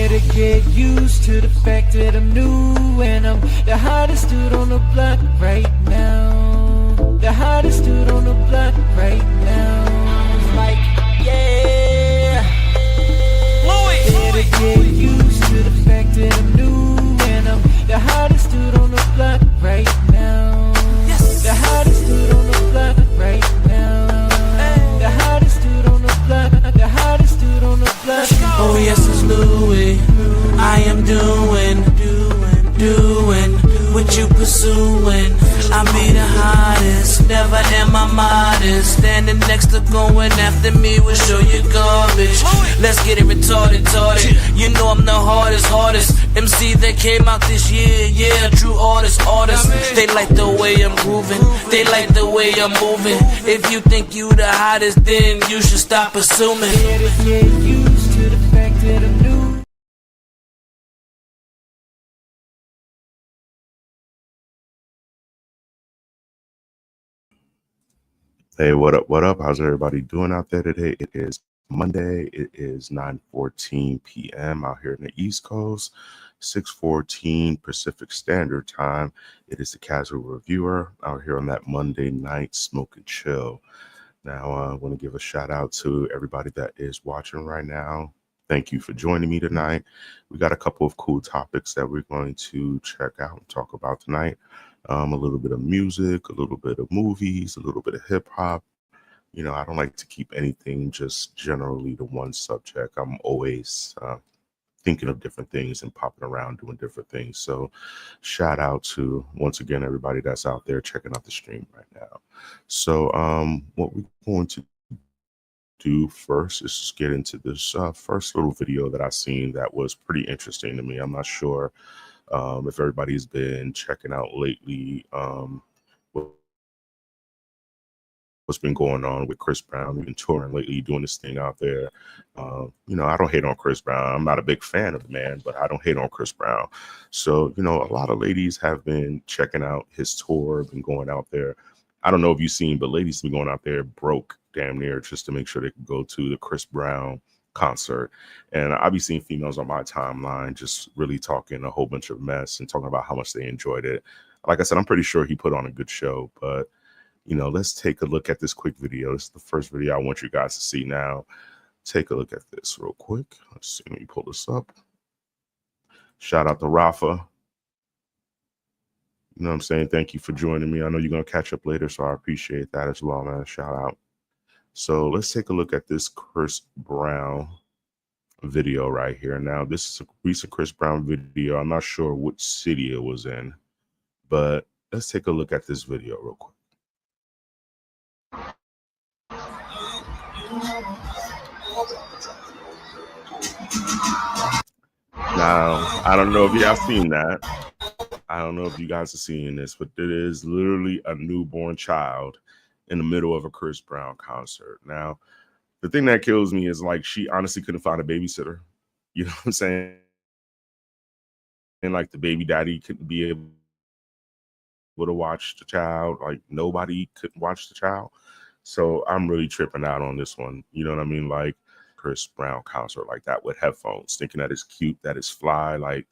Better get used to the fact that I'm new and I'm the hottest dude on the block right now. The hottest dude on the block right now. Like, yeah. Better get used to the fact that I'm new and I'm the hottest dude on the block right now. The hottest dude on the block right now. The hottest dude on the block. The hottest dude on the block. Oh yes, it's Louis. I am doing what you pursuing. I be the hottest, never am I modest. Standing next to going after me will show you garbage. Let's get it retarded. You know I'm the hardest MC that came out this year, yeah, true artist. They like the way I'm grooving, they like the way I'm moving. If you think you the hottest, then you should stop assuming. Better get used to the fact that I'm new. Hey, what up? What up? How's everybody doing out there today? It is Monday. It is 9:14 p.m. out here in the East Coast, 6:14 Pacific Standard Time. It is the Casual Reviewer out here on that Monday night smoke and chill. Now, I want to give a shout out to everybody that is watching right now. Thank you for joining me tonight. We got a couple of cool topics that we're going to check out and talk about tonight. A little bit of music, a little bit of movies, a little bit of hip hop. You know, I don't like to keep anything just generally to one subject. I'm always thinking of different things and popping around doing different things. So shout out to, once again, everybody that's out there checking out the stream right now. So what we're going to do first is just get into this first little video that I seen that was pretty interesting to me. I'm not sure if everybody's been checking out lately what's been going on with Chris Brown. We've been touring lately, doing this thing out there. You know, I don't hate on Chris Brown. I'm not a big fan of the man, but I don't hate on Chris Brown. So, you know, a lot of ladies have been checking out his tour, been going out there. I don't know if you've seen, but ladies have been going out there broke damn near just to make sure they can go to the Chris Brown concert. And I'll be seeing females on my timeline just really talking a whole bunch of mess and talking about how much they enjoyed it. Like I said, I'm pretty sure he put on a good show, but you know, let's take a look at this quick video. This is the first video I want you guys to see now. Take a look at this real quick. Let's see, let me pull this up. Shout out to Rafa. You know what I'm saying? Thank you for joining me. I know you're going to catch up later, so I appreciate that as well, man. Shout out. So let's take a look at this Chris Brown video right here. Now, this is a recent Chris Brown video. I'm not sure which city it was in, but let's take a look at this video real quick. Now, I don't know if y'all seen that. I don't know if you guys are seeing this, but it is literally a newborn child in the middle of a Chris Brown concert. Now, the thing that kills me is like she honestly couldn't find a babysitter. You know what I'm saying? And like the baby daddy couldn't be able to watch the child. Like nobody could watch the child. So I'm really tripping out on this one. You know what I mean? Like Chris Brown concert like that with headphones, thinking that it's cute, that it's fly. Like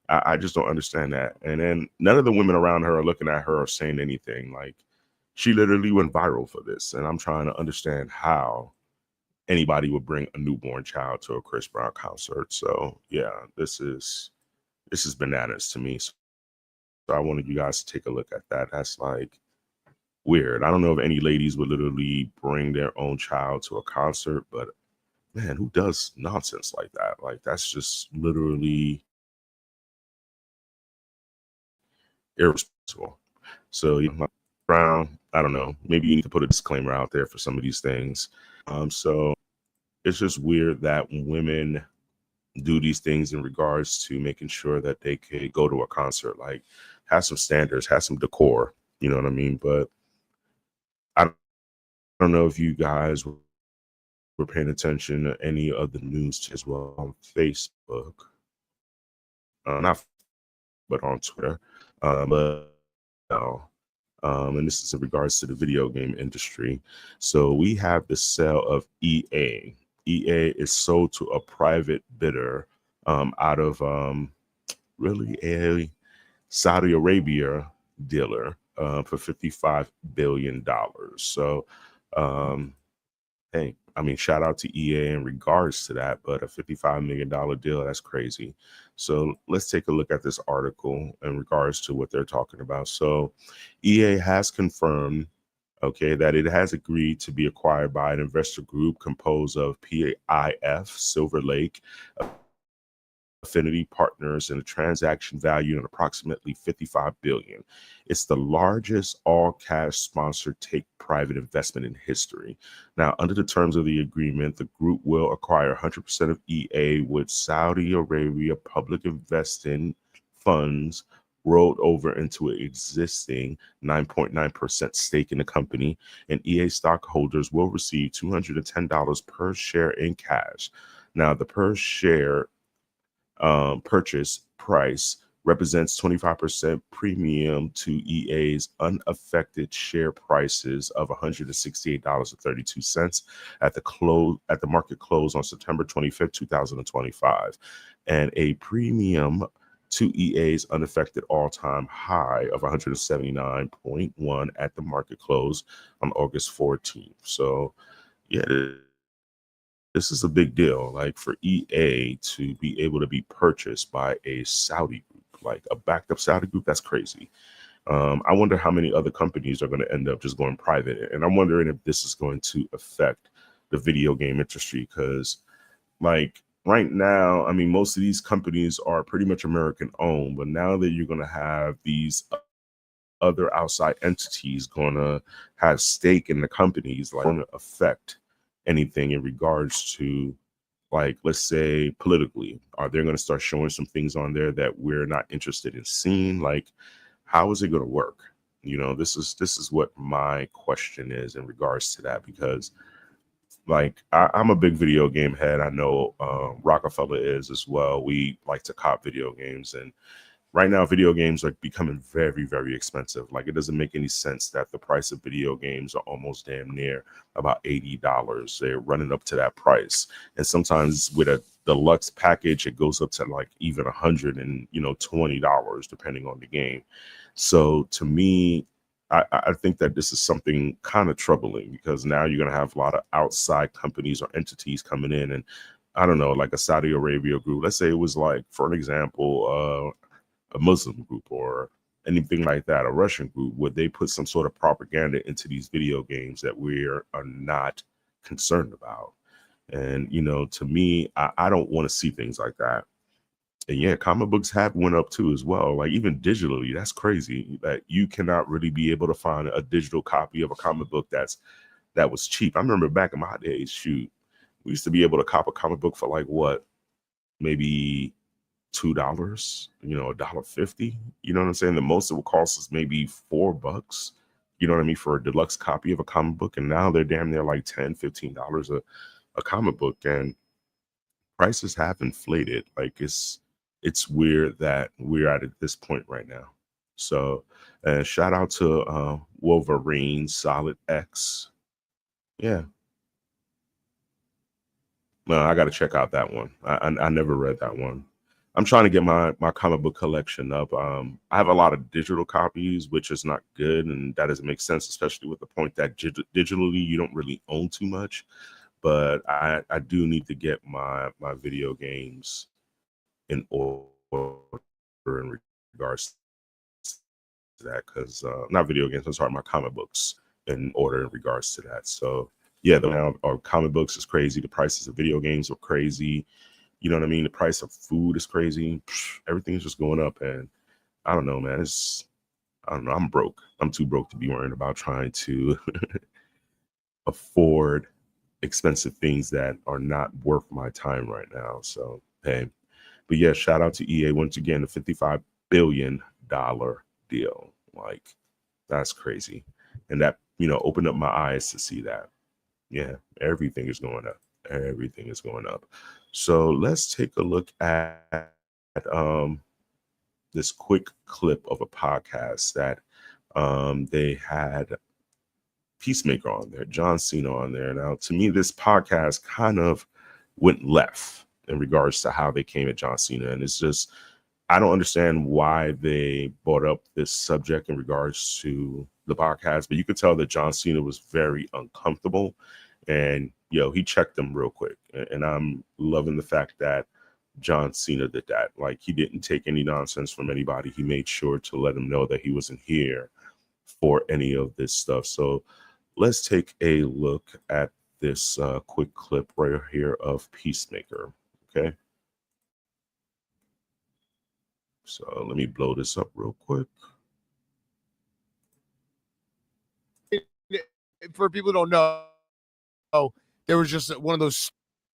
I just don't understand that. And then none of the women around her are looking at her or saying anything. Like she literally went viral for this. And I'm trying to understand how anybody would bring a newborn child to a Chris Brown concert. So yeah, this is bananas to me. So I wanted you guys to take a look at that. That's like weird. I don't know if any ladies would literally bring their own child to a concert, but man, who does nonsense like that? Like that's just literally irresponsible. So you know, Brown, I don't know. Maybe you need to put a disclaimer out there for some of these things. So it's just weird that women do these things in regards to making sure that they could go to a concert. Like have some standards, have some decor. You know what I mean? But I don't know if you guys were paying attention to any of the news as well on Facebook, not but on Twitter. And this is in regards to the video game industry. So we have the sale of EA. EA is sold to a private bidder out of really a Saudi Arabia dealer for $55 billion. So, hey, I mean, shout out to EA in regards to that, but a $55 million deal, that's crazy. So let's take a look at this article in regards to what they're talking about. So EA has confirmed, okay, that it has agreed to be acquired by an investor group composed of PIF, Silver Lake, Affinity Partners, and a transaction value of approximately $55 billion. It's the largest all-cash sponsored take-private investment in history. Now, under the terms of the agreement, the group will acquire 100% of EA, with Saudi Arabia public investing funds rolled over into an existing 9.9% stake in the company, and EA stockholders will receive $210 per share in cash. Now, the per share purchase price represents 25% premium to EA's unaffected share prices of $168.32 at the market close on September 25th, 2025, and a premium to EA's unaffected all-time high of 179.1 at the market close on August 14th. So, yeah, this is a big deal, like for EA to be able to be purchased by a Saudi group, like a backed up Saudi group. That's crazy. I wonder how many other companies are going to end up just going private. And I'm wondering if this is going to affect the video game industry, because like right now, I mean, most of these companies are pretty much American owned, but now that you're going to have these other outside entities going to have stake in the companies, like, going to affect anything in regards to, like, let's say politically, are they going to start showing some things on there that we're not interested in seeing? Like, how is it going to work? You know, this is what my question is in regards to that, because like I'm a big video game head. I know Rockefeller is as well. We like to cop video games, and right now video games are becoming very, very expensive. Like, it doesn't make any sense that the price of video games are almost damn near about $80. They're running up to that price, and sometimes with a deluxe package it goes up to like even $120 depending on the game. So to me, I think that this is something kind of troubling, because now you're going to have a lot of outside companies or entities coming in, and I don't know, like a Saudi Arabia group. Let's say it was like, for an example, a Muslim group or anything like that, a Russian group. Would they put some sort of propaganda into these video games that we are not concerned about? And, you know, to me, I don't want to see things like that. And yeah, comic books have went up too as well. Like, even digitally, that's crazy that you cannot really be able to find a digital copy of a comic book that was cheap. I remember back in my days, shoot, we used to be able to cop a comic book for like what, maybe $2, you know, $1.50. You know what I'm saying? The most it will cost us maybe $4. You know what I mean, for a deluxe copy of a comic book. And now they're damn near like $10, $15 a comic book, and prices have inflated. Like, it's weird that we're at this point right now. So shout out to Wolverine Solid X. Yeah. No, I got to check out that one. I never read that one. I'm trying to get my comic book collection up. I have a lot of digital copies, which is not good, and that doesn't make sense, especially with the point that digitally you don't really own too much. But I do need to get my video games in order in regards to that, because not video games, I'm sorry, my comic books in order in regards to that. So yeah, now our comic books is crazy. The prices of video games are crazy. You know what I mean? The price of food is crazy. Everything's just going up, and I don't know, man. I don't know. I'm broke. I'm too broke to be worrying about trying to afford expensive things that are not worth my time right now. So hey, but yeah, shout out to EA once again, the $55 billion deal. Like, that's crazy, and that, you know, opened up my eyes to see that. Yeah, everything is going up. Everything is going up. So let's take a look at this quick clip of a podcast that they had Peacemaker on there, John Cena on there. Now, to me, this podcast kind of went left. in regards to how they came at John Cena. And it's just, I don't understand why they brought up this subject in regards to the podcast, but you could tell that John Cena was very uncomfortable, and he checked them real quick. And I'm loving the fact that John Cena did that. Like, he didn't take any nonsense from anybody. He made sure to let him know that he wasn't here for any of this stuff. So let's take a look at this quick clip right here of Peacemaker. Okay. So let me blow this up real quick. For people who don't know, there was just one of those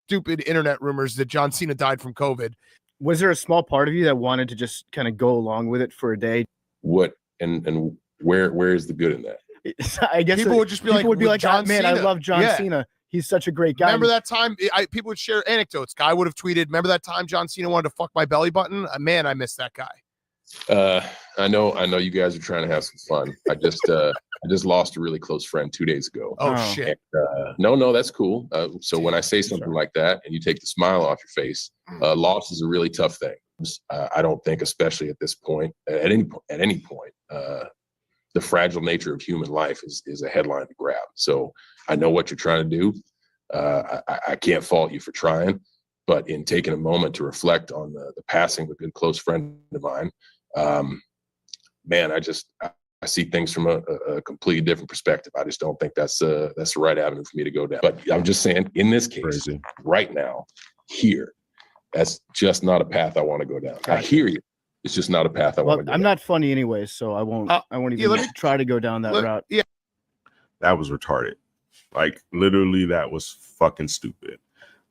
stupid internet rumors that John Cena died from COVID. Was there a small part of you that wanted to just kind of go along with it for a day? What and where is the good in that? I guess people would just be like, John Cena. Man, I love John Cena. He's such a great guy. Remember that time? People would share anecdotes. Guy would have tweeted, remember that time John Cena wanted to fuck my belly button? Man, I miss that guy. I know you guys are trying to have some fun. I just lost a really close friend 2 days ago. Oh shit. And, no, that's cool. So when I say something like that and you take the smile off your face, loss is a really tough thing. I don't think, especially at this point, at any point, the fragile nature of human life is a headline to grab. So I know what you're trying to do. I can't fault you for trying, but in taking a moment to reflect on the passing of a good close friend of mine, man, I see things from a completely different perspective. I just don't think that's the right avenue for me to go down. But I'm just saying, in this case, right now, here, that's just not a path I want to go down. I hear you. It's just not a path I want to go down. I'm not funny anyways, so I won't even try to go down that route. Yeah. That was retarded. Like, literally, that was fucking stupid.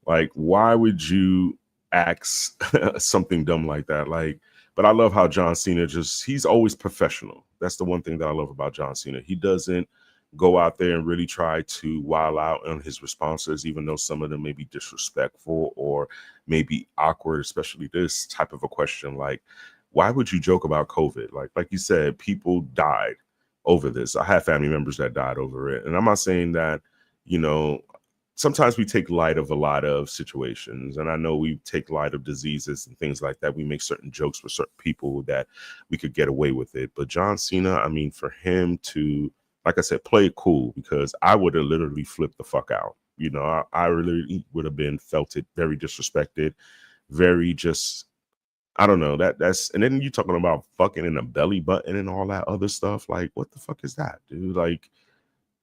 Like, why would you ask something dumb like that? Like, but I love how John Cena he's always professional. That's the one thing that I love about John Cena. He doesn't go out there and really try to wild out on his responses, even though some of them may be disrespectful or maybe awkward, especially this type of a question. Like, why would you joke about COVID? Like you said, people died over this. I have family members that died over it. And I'm not saying that, sometimes we take light of a lot of situations, and I know we take light of diseases and things like that. We make certain jokes with certain people that we could get away with it. But John Cena, I mean, for him to, like I said, play it cool, because I would have literally flipped the fuck out. I really would have felt it very disrespected, very just, I don't know, that's, and then you talking about fucking in a belly button and all that other stuff. Like, what the fuck is that, dude? Like,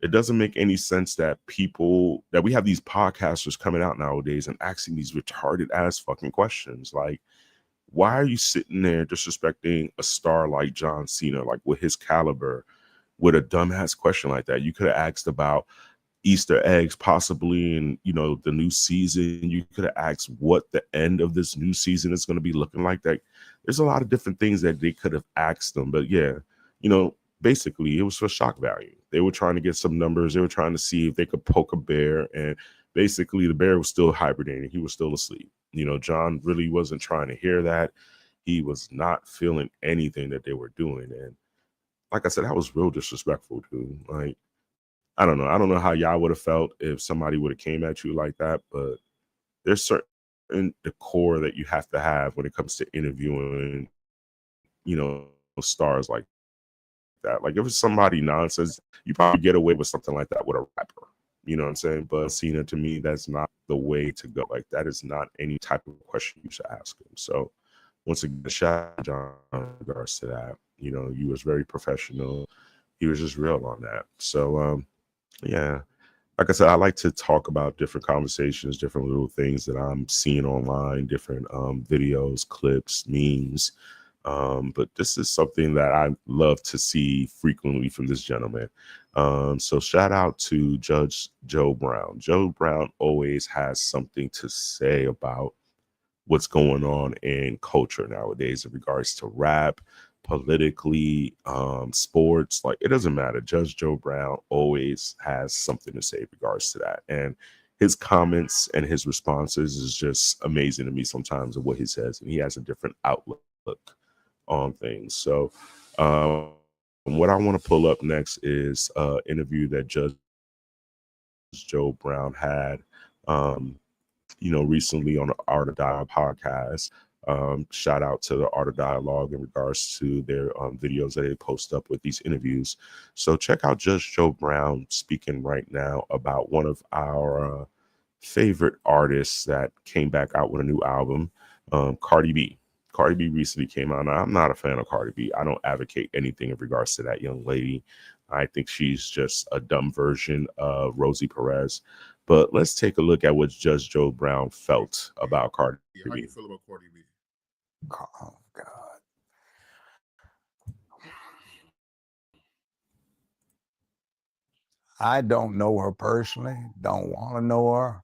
it doesn't make any sense that we have these podcasters coming out nowadays and asking these retarded ass fucking questions. Like, why are you sitting there disrespecting a star like John Cena, like with his caliber, with a dumbass question like that? You could have asked about Easter eggs possibly in, the new season. You could have asked what the end of this new season is going to be looking like. That there's a lot of different things that they could have asked them. But yeah, basically it was for shock value. They were trying to get some numbers. They were trying to see if they could poke a bear, and basically the bear was still hibernating. He was still asleep. John really wasn't trying to hear that. He was not feeling anything that they were doing. And like I said, that was real disrespectful, dude. Like, I don't know. I don't know how y'all would have felt if somebody would have came at you like that, but there's certain decor that you have to have when it comes to interviewing, stars like that. Like, if it's somebody nonsense, you probably get away with something like that with a rapper. You know what I'm saying? But Cena, to me, that's not the way to go. Like, that is not any type of question you should ask him. So once again, shout out John in regards to that. He was very professional. He was just real on that. So yeah, like I said, I like to talk about different conversations, different little things that I'm seeing online, different videos, clips, memes. But this is something that I love to see frequently from this gentleman. So shout out to Judge Joe Brown. Joe Brown always has something to say about what's going on in culture nowadays in regards to rap, politically, sports. Like, it doesn't matter. Judge Joe Brown always has something to say in regards to that. And his comments and his responses is just amazing to me sometimes of what he says. And he has a different outlook on things. So what I want to pull up next is an interview that Judge Joe Brown had recently on the Art of Dialogue podcast. Shout out to the Art of Dialogue in regards to their videos that they post up with these interviews. So check out Judge Joe Brown speaking right now about one of our favorite artists that came back out with a new album, Cardi B. Cardi B recently came out. Now, I'm not a fan of Cardi B. I don't advocate anything in regards to that young lady. I think she's just a dumb version of Rosie Perez. But let's take a look at what Judge Joe Brown felt about Cardi B. How do you feel about Cardi B? Oh, God. I don't know her personally, don't want to know her,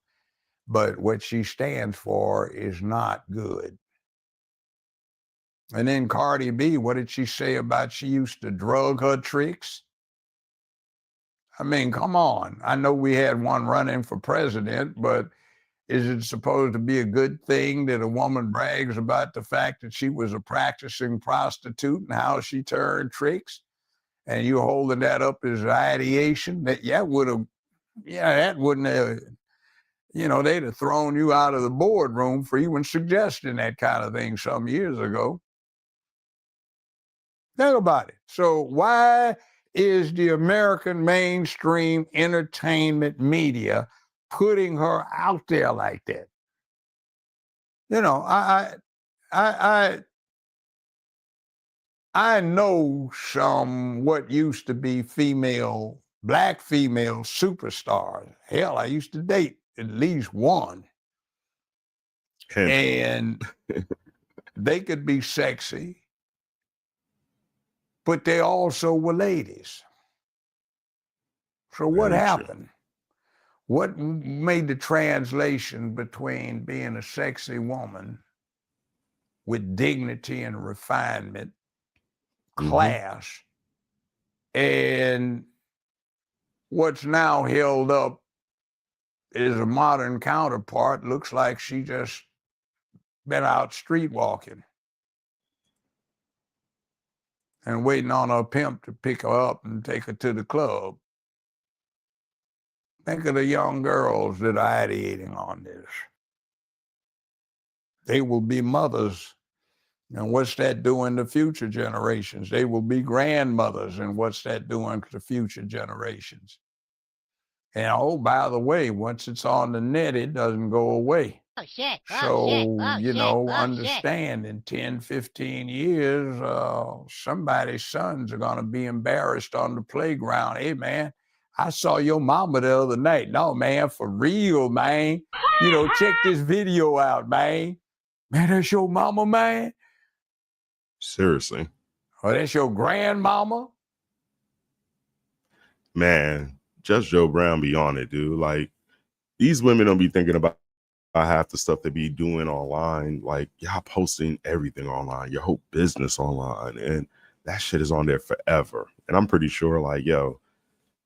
but what she stands for is not good. And then Cardi B, what did she say about she used to drug her tricks? I mean, come on. I know we had one running for president, but is it supposed to be a good thing that a woman brags about the fact that she was a practicing prostitute and how she turned tricks? And you holding that up as ideation? That wouldn't have, they'd have thrown you out of the boardroom for even suggesting that kind of thing some years ago. Think about it. So why is the American mainstream entertainment media putting her out there like that? I know some what used to be black female superstars. Hell, I used to date at least one. And they could be sexy, but they also were ladies. So what happened? What made the translation between being a sexy woman with dignity and refinement, class, and what's now held up is a modern counterpart? Looks like she just been out street walking and waiting on her pimp to pick her up and take her to the club. Think of the young girls that are ideating on this. They will be mothers. And what's that doing to future generations? They will be grandmothers. And what's that doing to future generations? And oh, by the way, once it's on the net, it doesn't go away. Oh, shit. Understand in 10, 15 years, somebody's sons are going to be embarrassed on the playground. Hey, man, I saw your mama the other night. No, man, for real, man. Check this video out, man. Man, that's your mama, man. Seriously. Oh, that's your grandmama? Man, Judge Joe Brown be on it, dude. Like, these women don't be thinking about half the stuff they be doing online. Like, y'all posting everything online, your whole business online, and that shit is on there forever. And I'm pretty sure, like,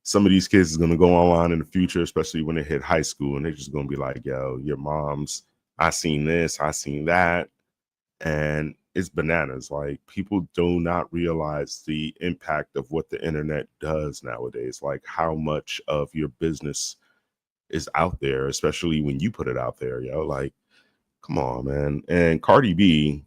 some of these kids is going to go online in the future, especially when they hit high school, and they're just going to be like, your mom's, I seen this, I seen that. And it's bananas. Like, people do not realize the impact of what the internet does nowadays, like how much of your business is out there, especially when you put it out there, like, come on, man. And Cardi B,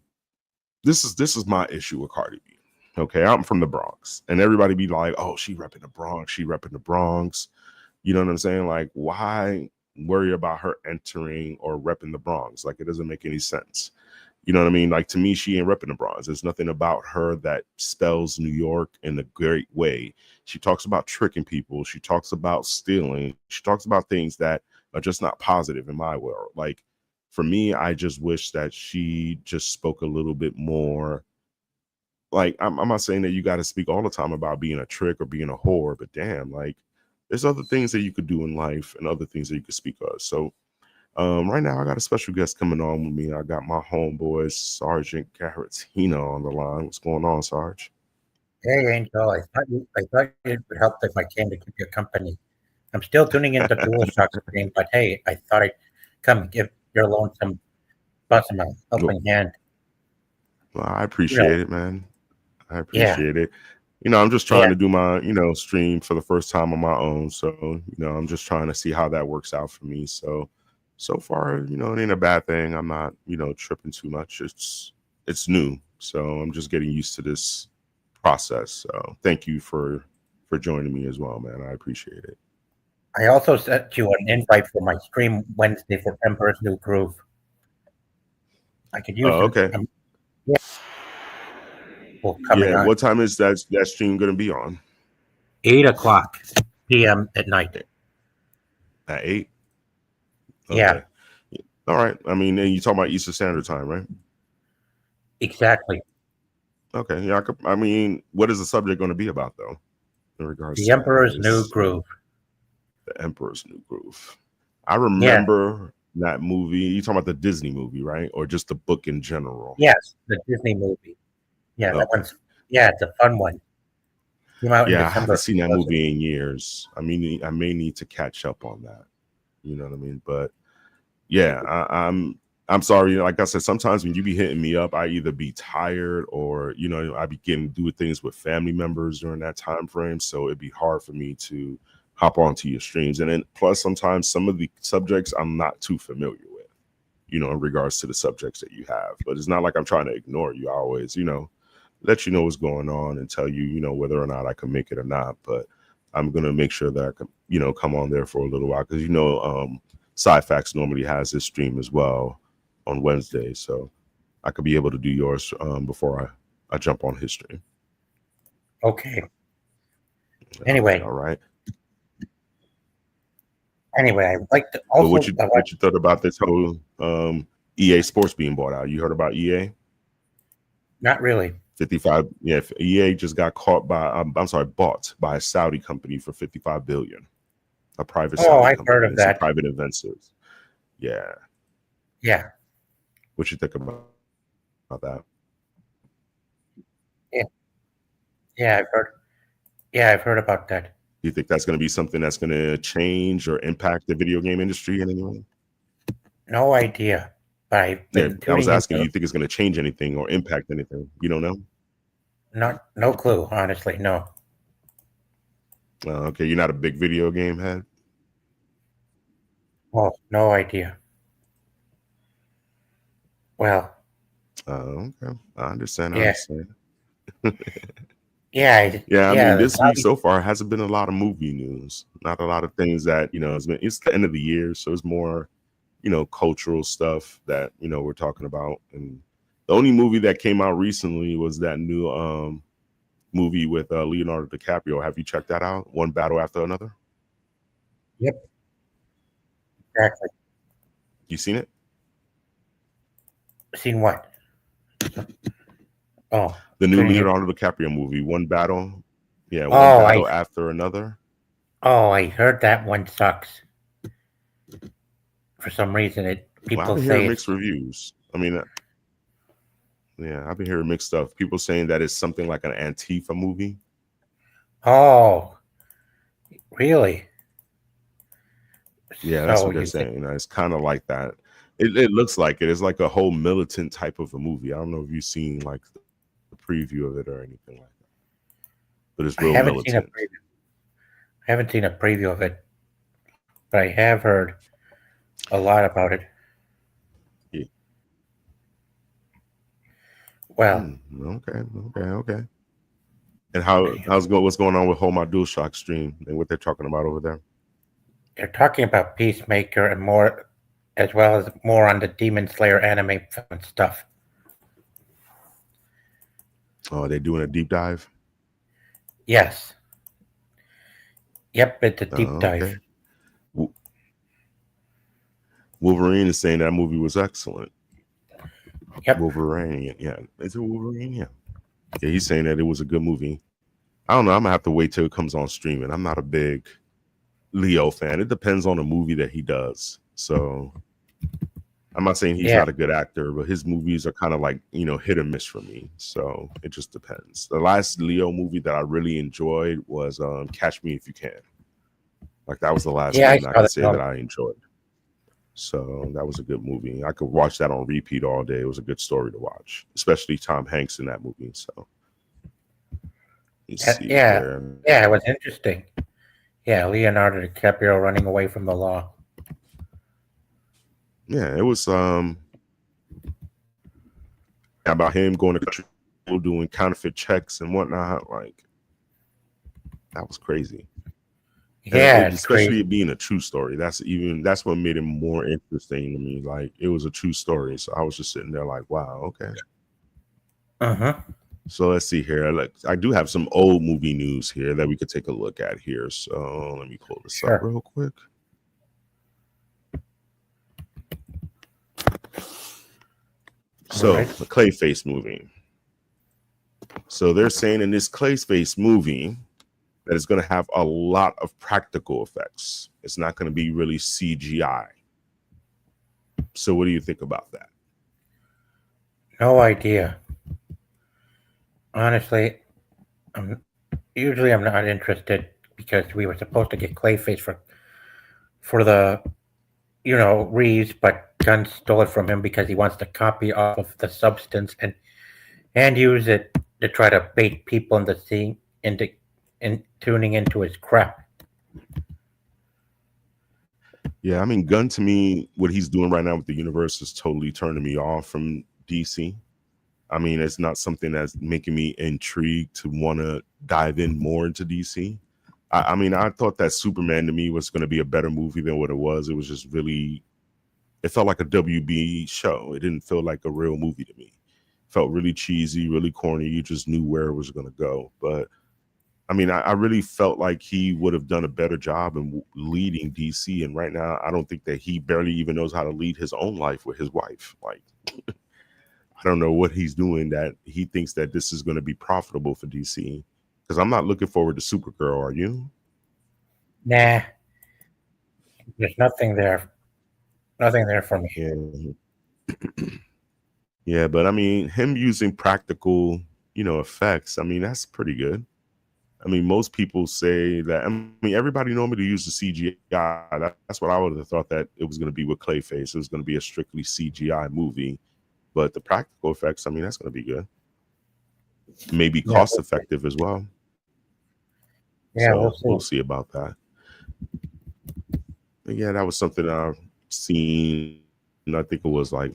this is my issue with Cardi B. Okay, I'm from the Bronx, and everybody be like, oh, she repping the Bronx, she repping the Bronx. You know what I'm saying? Like, why worry about her entering or repping the Bronx? Like, it doesn't make any sense. You know what I mean? Like, to me, she ain't repping the Bronx. There's nothing about her that spells New York in a great way. She talks about tricking people. She talks about stealing. She talks about things that are just not positive in my world. Like, for me, I just wish that she just spoke a little bit more. Like, I'm not saying that you got to speak all the time about being a trick or being a whore, but damn, like, there's other things that you could do in life and other things that you could speak of. So right now I got a special guest coming on with me. I got my homeboy, Sergeant Garottino, on the line. What's going on, Sarge? Hey, Angel, I thought it would help if I came to keep you company. I'm still tuning into the DualShock stream, but hey, I thought I'd come and give your lonesome bosom a helping hand. Well, I appreciate it, man. I appreciate it. I'm just trying to do my, stream for the first time on my own. So, I'm just trying to see how that works out for me. So, so far, it ain't a bad thing. I'm not, tripping too much. It's new, so I'm just getting used to this process. So thank you for joining me as well, man. I appreciate it. I also sent you an invite for my stream Wednesday for Emperor's New Groove. I could use Oh, it. okay. Yeah. Well, coming Yeah. on What time is that stream going to be on? 8:00 p.m. at night. At 8? Yeah, All right. I mean, and you talking about Eastern Standard Time, right? exactly. Okay. Yeah. I mean, what is the subject going to be about, though, in regards The to Emperor's New Groove. The Emperor's New Groove. I remember that movie. You talking about the Disney movie, right? Or just the book in general? Yes, the Disney movie. Yeah, that one's. Yeah, it's a fun one. Came out in Yeah, I December. haven't seen that movie in years. I mean, I may need to catch up on that. You know what I mean? But yeah, I'm sorry. Like I said, sometimes when you be hitting me up, I either be tired or I be getting to do things with family members during that time frame. So it'd be hard for me to hop onto your streams. And then plus sometimes some of the subjects I'm not too familiar with, in regards to the subjects that you have. But it's not like I'm trying to ignore you. I always, let you know what's going on and tell you, whether or not I can make it or not. But I'm gonna make sure that I can, come on there for a little while because Sci-Fax normally has this stream as well on Wednesday, so I could be able to do yours before I jump on his stream. Okay. Anyway. All right. Anyway, I'd like to also. What you thought about this whole EA Sports being bought out? You heard about EA? Not really. 55. Yeah, EA just got bought by a Saudi company for $55 billion. A private. I've heard of that. Private investors. Yeah. Yeah. What you think about that? Yeah, I've heard about that. Do you think that's going to be something that's going to change or impact the video game industry in any way? No idea. But I was asking, do you think it's going to change anything or impact anything? You don't know? No clue, honestly. No. Okay, you're not a big video game head? Oh, no idea. Well. Okay. I understand. Yeah. Yeah, I mean, this week so far hasn't been a lot of movie news. Not a lot of things that, it's the end of the year, so it's more, cultural stuff that, we're talking about. And the only movie that came out recently was that new movie with Leonardo DiCaprio. Have you checked that out? One Battle After Another? Yep. Exactly. You seen it? Seen what? Oh. The new Leonardo DiCaprio movie, One Battle. Yeah, One Battle After Another. Oh, I heard that one sucks. For some reason, people say mixed reviews. I mean, I've been hearing mixed stuff. People saying that it's something like an Antifa movie. Oh, really? Yeah, that's what they're saying. It's kind of like that. It looks like it. It's like a whole militant type of a movie. I don't know if you've seen like the preview of it or anything like that, but it's real militant. I haven't seen a preview of it, but I have heard a lot about it. Yeah. Well. Okay. And what's going on with Hold My DualShock stream and what they're talking about over there? They're talking about Peacemaker and more, as well as more on the Demon Slayer anime and stuff. Oh, they're doing a deep dive? Yes. Yep, it's a deep dive. Wolverine is saying that movie was excellent. Yep. Wolverine, yeah. Is it Wolverine? Yeah. Yeah, he's saying that it was a good movie. I don't know. I'm gonna have to wait till it comes on streaming. I'm not a big Leo fan. It depends on the movie that he does. So I'm not saying he's not a good actor, but his movies are kind of like, hit or miss for me. So it just depends. The last Leo movie that I really enjoyed was Catch Me If You Can. Like that was the last one I can say that I enjoyed. So that was a good movie. I could watch that on repeat all day. It was a good story to watch, especially Tom Hanks in that movie. So it was interesting. Yeah, Leonardo DiCaprio running away from the law. Yeah, it was about him going to country, doing counterfeit checks and whatnot. Like, that was crazy. Yeah, And it's especially crazy. it being a true story. That's what made it more interesting to me. Like, it was a true story. So I was just sitting there like, wow, okay. Uh-huh. So let's see here. I do have some old movie news here that we could take a look at here. So let me pull this up Sure. real quick. So Alright. the Clayface movie. So they're saying in this Clayface movie that it's going to have a lot of practical effects. It's not going to be really CGI. So what do you think about that? No idea. Honestly, I'm not interested because we were supposed to get Clayface for the Reeves, but Gunn stole it from him because he wants to copy off of the substance and use it to try to bait people into tuning into his crap. Yeah, I mean, Gunn, to me, what he's doing right now with the universe is totally turning me off from DC. I mean, it's not something that's making me intrigued to want to dive in more into DC. I mean, I thought that Superman to me was going to be a better movie than what it was. It was just really, it felt like a WB show. It didn't feel like a real movie to me. It felt really cheesy, really corny. You just knew where it was going to go. But I mean, I really felt like he would have done a better job in leading DC. And right now, I don't think that he barely even knows how to lead his own life with his wife. Like, I don't know what he's doing that he thinks that this is going to be profitable for DC. Because I'm not looking forward to Supergirl. Are you? Nah, there's nothing there. Nothing there for me. Yeah. Yeah, but I mean, him using practical, effects, I mean, that's pretty good. I mean, most people say that. I mean, everybody normally uses CGI. That's what I would have thought that it was going to be with Clayface. It was going to be a strictly CGI movie. But the practical effects, I mean, that's going to be good. Maybe cost effective as well. Yeah, So we'll see. see about that. But yeah, that was something I've seen, and I think it was like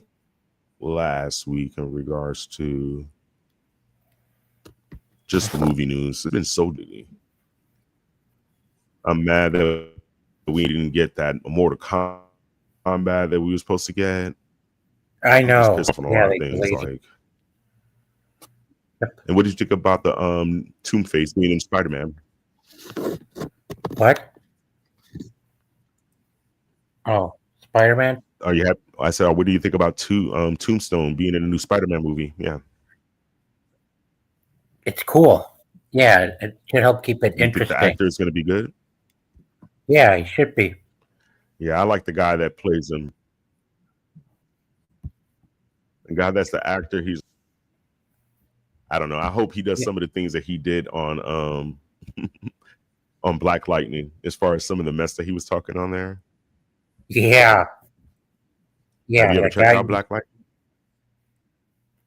last week in regards to just the movie news. It's been so busy. I'm mad that we didn't get that Mortal Kombat that we were supposed to get. I know. Pissed off on a Yeah, lot they of things. delayed it. Like, and what did you think about the Tombface being in Spider-Man? What? Oh, Spider-Man? Are you happy? I said, what do you think about Tombstone being in a new Spider-Man movie? Yeah. It's cool. Yeah, it should help keep it You think interesting. the actor is going to be good? Yeah, he should be. Yeah, I like the guy that plays him. The guy that's the actor, I don't know. I hope he does some of the things that he did on on Black Lightning, as far as some of the mess that he was talking on there. Yeah. Yeah. Have you ever that checked guy- out Black Lightning?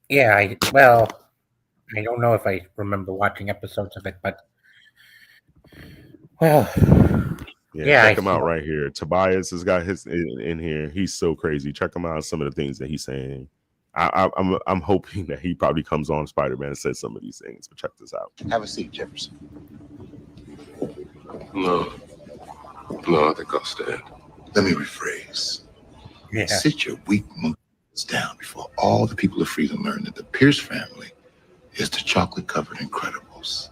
Yeah, I don't know if I remember watching episodes of it, but well, Yeah, check I him out saw- right here. Tobias has got his in here. He's so crazy. Check him out. Some of the things that he's saying. I'm hoping that he probably comes on Spider-Man and says some of these things. But check this out. Have a seat, Jefferson. No, I think I'll stand. Let me rephrase. yeah. Sit your weak monkeys down before all the people of freedom learn that the Pierce family is the chocolate-covered Incredibles.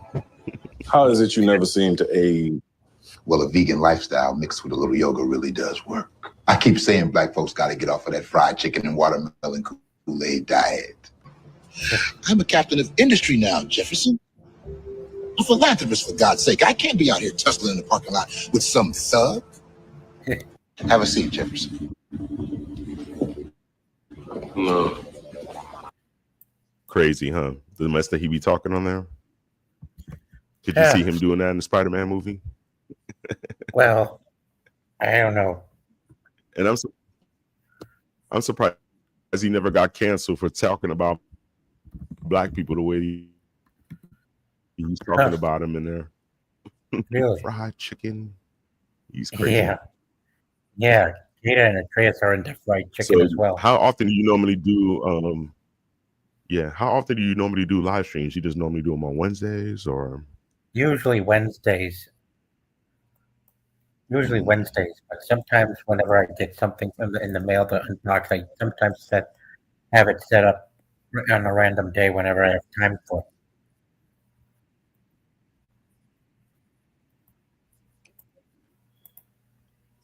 How is it you never seem to age? Well, a vegan lifestyle mixed with a little yoga really does work. I keep saying black folks got to get off of that fried chicken and watermelon Kool-Aid diet. I'm a captain of industry now, Jefferson. A philanthropist, for God's sake. I can't be out here tussling in the parking lot with some thug. Have a seat, Jefferson. No. Crazy, huh? The mess that he be talking on there. Did you see him doing that in the Spider-Man movie? Well, I don't know. And I'm surprised he never got canceled for talking about black people the way he's talking about them in there. Really? Fried chicken. He's crazy. Yeah. Yeah. Jada and Atreus are into fried chicken So as well. how often do you normally do yeah, how often do you normally do live streams? You just normally do them on Wednesdays or Usually Wednesdays. Usually Mm. Wednesdays, but sometimes whenever I get something in the mail to unbox, I sometimes have it set up on a random day whenever I have time for it.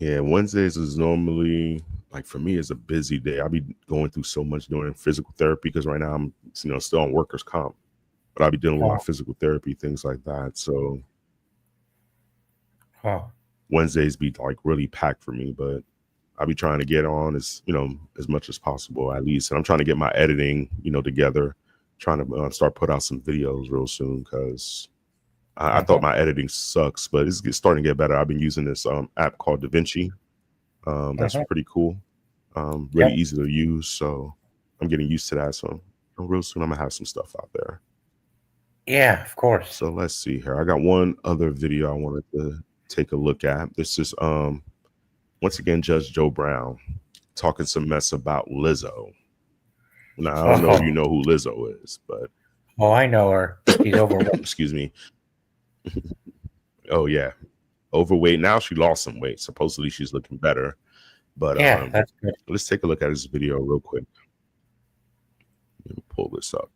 Yeah, Wednesdays is normally like for me it's a busy day. I'll be going through so much during physical therapy because right now I'm still on workers' comp, but I'll be dealing with my Oh. physical therapy, things like that. So Oh, Wednesdays be like really packed for me, but I'll be trying to get on as much as possible at least. And I'm trying to get my editing, together, trying to start put out some videos real soon because I thought my editing sucks, but it's starting to get better. I've been using this app called DaVinci. That's pretty cool. Really easy to use. So I'm getting used to that. So real soon I'm gonna have some stuff out there. yeah, of course. So let's see here. I got one other video I wanted to take a look at. This is once again Judge Joe Brown talking some mess about Lizzo. Now I don't know if you know who Lizzo is, but I know her. She's overweight. excuse me. Oh yeah, overweight. Now she lost some weight. Supposedly she's looking better. But yeah, that's good. Let's take a look at this video real quick. Let me pull this up.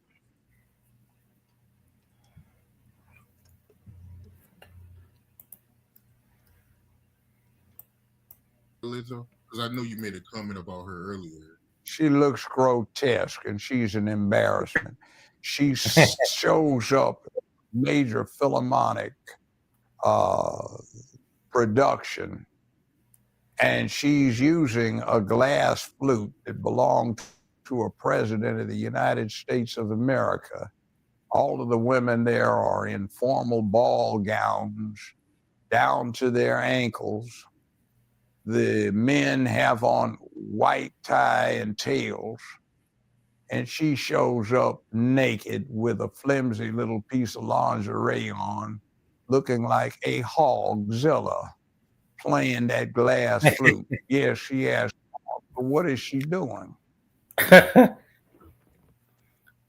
Lizzo, because I know you made a comment about her earlier. She looks grotesque and she's an embarrassment. She shows up major Philharmonic production and she's using a glass flute that belonged to a president of the United States of America. All of the women there are in formal ball gowns down to their ankles. The men have on white tie and tails, and she shows up naked with a flimsy little piece of lingerie on, looking like a hogzilla playing that glass flute. Yes, she has, but what is she doing?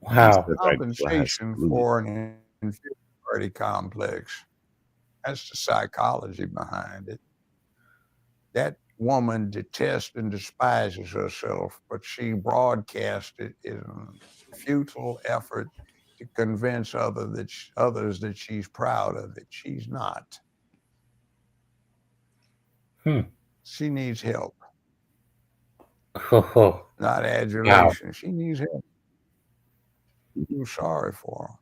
Wow. Compensation for an inferiority complex. That's the psychology behind it. That woman detests and despises herself, but she broadcasts it in a futile effort to convince others that she's proud of it. She's not. She needs help. Not adulation. Wow. She needs help. I'm sorry for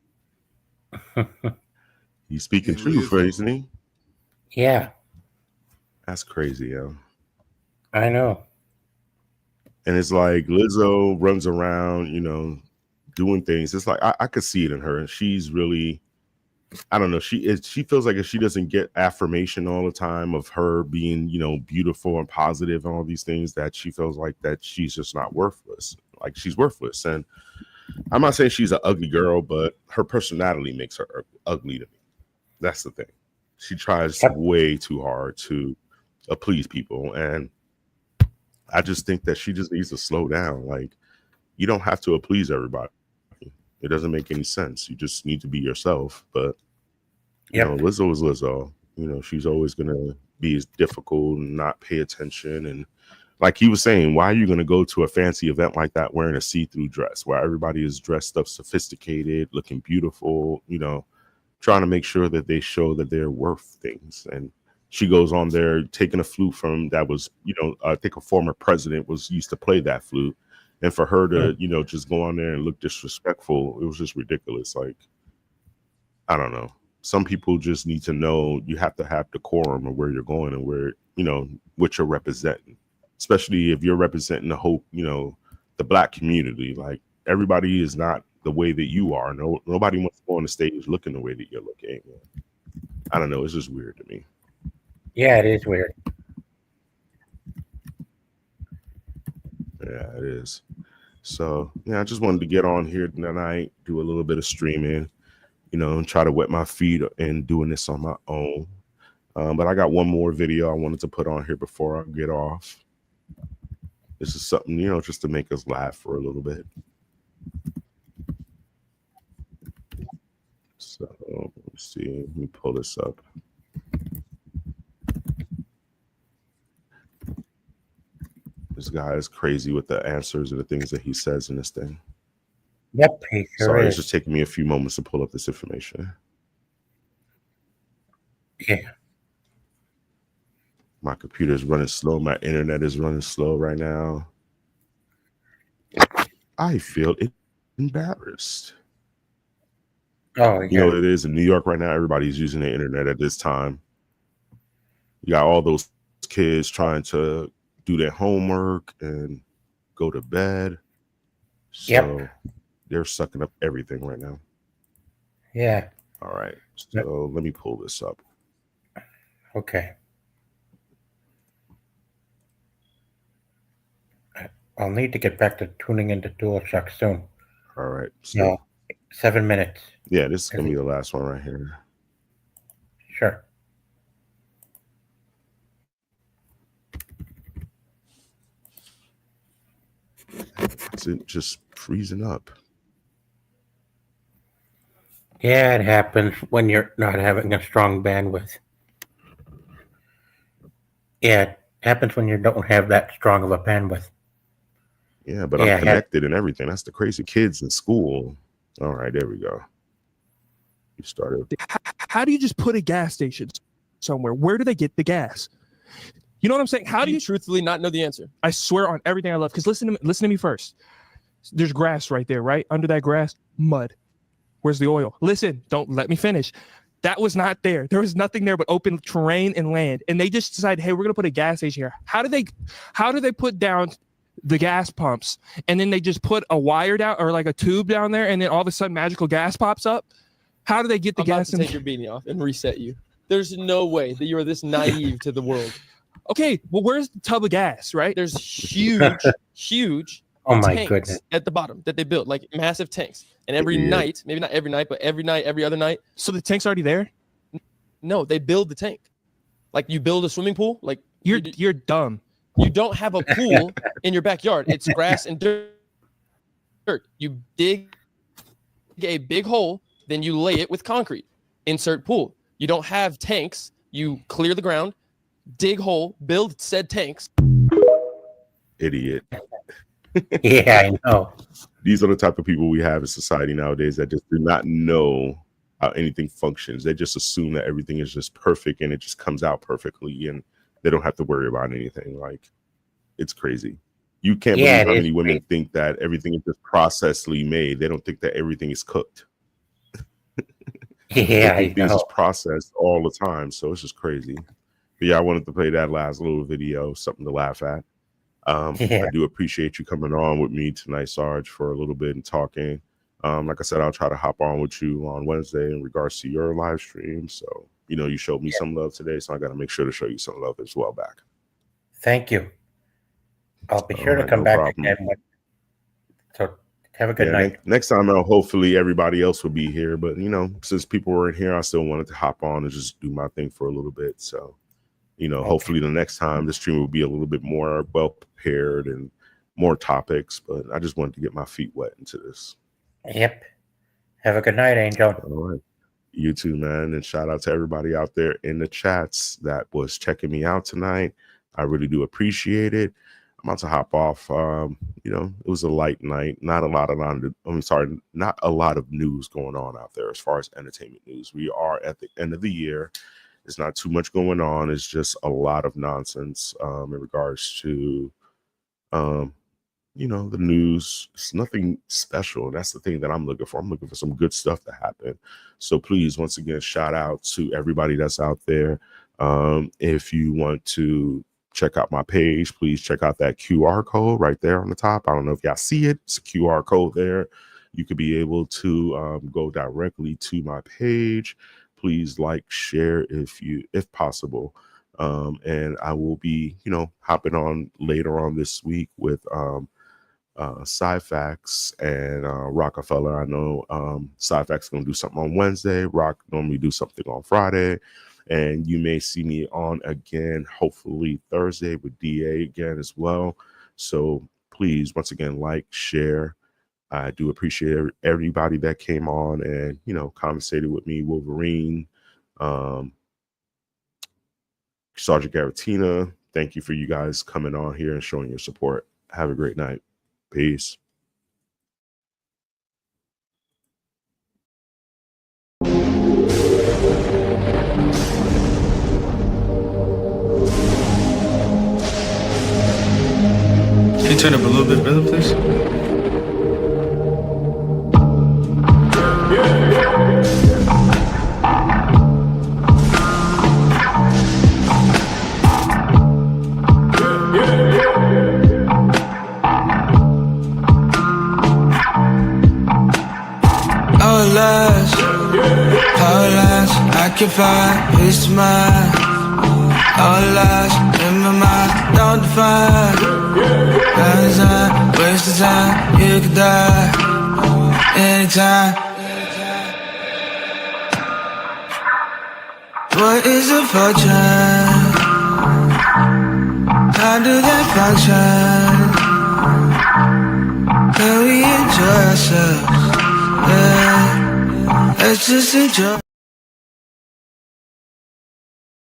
her. He's speaking truth, isn't he? Yeah. That's crazy, yo. I know. And it's like Lizzo runs around, doing things. It's like I could see it in her, and she's really, I don't know. She feels like if she doesn't get affirmation all the time of her being, beautiful and positive and all these things, that she feels like that she's just not worthless. Like she's worthless. And I'm not saying she's an ugly girl, but her personality makes her ugly to me. That's the thing. She tries way too hard to please people, and I just think that she just needs to slow down. Like, you don't have to please everybody. It doesn't make any sense. You just need to be yourself. But Lizzo is Lizzo. She's always gonna be as difficult and not pay attention. And like he was saying, why are you gonna go to a fancy event like that wearing a see-through dress where everybody is dressed up, sophisticated, looking beautiful? Trying to make sure that they show that they're worth things. And she goes on there taking a flute from that was, I think a former president used to play that flute. And for her to, just go on there and look disrespectful, it was just ridiculous. Like, I don't know. Some people just need to know you have to have decorum of where you're going and where, what you're representing, especially if you're representing the whole, the Black community. Like, everybody is not the way that you are. Nobody wants to go on the stage looking the way that you're looking. I don't know. It's just weird to me. Yeah, it is weird. Yeah, it is. So, I just wanted to get on here tonight, do a little bit of streaming, and try to wet my feet and doing this on my own. But I got one more video I wanted to put on here before I get off. This is something, you know, just to make us laugh for a little bit. So let me see. Let me pull this up. This guy is crazy with the answers and the things that he says in this thing. Yep, he sure Sorry, is. it's just taking me a few moments to pull up this information. Yeah. My computer is running slow. My internet is running slow right now. I feel embarrassed. Oh, You know what it is in New York right now? Everybody's using the internet at this time. You got all those kids trying to do their homework and go to bed. So they're sucking up everything right now. Yeah. All right. So let me pull this up. Okay. I'll need to get back to tuning into DualShock soon. All right. So, No, 7 minutes. yeah, this is going to be the last one right here. Sure. Is it just freezing up? Yeah, it happens when you're not having a strong bandwidth. Yeah, it happens when you don't have that strong of a bandwidth. Yeah, but Yeah, I'm connected and everything. That's the crazy kids in school. All right, there we go. You started. How do you just put a gas station somewhere? Where do they get the gas? You know what I'm saying? How do you truthfully not know the answer? I swear on everything I love. Because listen to me first. There's grass right there, right? Under that grass, mud. Where's the oil? Listen, don't let me finish. That was not there. There was nothing there but open terrain and land. And they just decided, hey, we're gonna put a gas station here. How do they put down the gas pumps and then they just put a wire down or like a tube down there and then all of a sudden magical gas pops up? How do they get the gas? I'm about to take your beanie off and reset you. There's no way that you are this naive to the world. Okay, well, where's the tub of gas, right? There's huge Oh my tanks goodness. at the bottom that they built, like massive tanks. And every night, maybe not every night, but every night, every other night. So the tank's already there? No, they build the tank. Like you build a swimming pool. Like you're dumb. You don't have a pool in your backyard. It's grass and dirt. You dig a big hole, then you lay it with concrete. Insert pool. You don't have tanks. You clear the ground, dig hole, build said tanks. Idiot. Yeah, I know. These are the type of people we have in society nowadays that just do not know how anything functions. They just assume that everything is just perfect and it just comes out perfectly and they don't have to worry about anything. Like, it's crazy. You can't believe how many women think that everything is just processedly made. They don't think that everything is cooked. Yeah, I things know. is processed all the time. So it's just crazy. But yeah, I wanted to play that last little video, something to laugh at. I do appreciate you coming on with me tonight, Sarge, for a little bit and talking. Like I said, I'll try to hop on with you on Wednesday in regards to your live stream. So, you know, you showed me some love today, so I got to make sure to show you some love as well back. Thank you. I'll be sure to come back again. So have a good night. Next time, hopefully everybody else will be here. But, you know, since people weren't here, I still wanted to hop on and just do my thing for a little bit. So, you know, hopefully the next time the stream will be a little bit more well prepared and more topics. But I just wanted to get my feet wet into this. Yep. Have a good night, Angel. All right. You too, man. And shout out to everybody out there in the chats that was checking me out tonight. I really do appreciate it. I'm about to hop off. You know, it was a light night. Not a lot of news going on out there as far as entertainment news. We are at the end of the year. There's not too much going on. It's just a lot of nonsense in regards to you know, the news. It's nothing special. And that's the thing that I'm looking for. I'm looking for some good stuff to happen. So please, once again, shout out to everybody that's out there. If you want to check out my page, please check out that QR code right there on the top. I don't know if y'all see it. It's a QR code there. You could be able to go directly to my page. Please like, share if possible. And I will be, you know, hopping on later on this week with Cyfax and Rockefeller. I know Cyfax is going to do something on Wednesday. Rock normally do something on Friday. And you may see me on again, hopefully Thursday with DA again as well. So please, once again, like, share. I do appreciate everybody that came on and, you know, conversated with me. Wolverine, Sergeant Garatina, thank you for you guys coming on here and showing your support. Have a great night. Peace. Can you turn up a little bit, brother, please? Our lives, power lines, occupied, peace of mind. Our lives in my mind, don't define. By design, waste of time, you could die anytime. What is a fortune? How do they function? Can we enjoy ourselves? Yeah, let's just enjoy.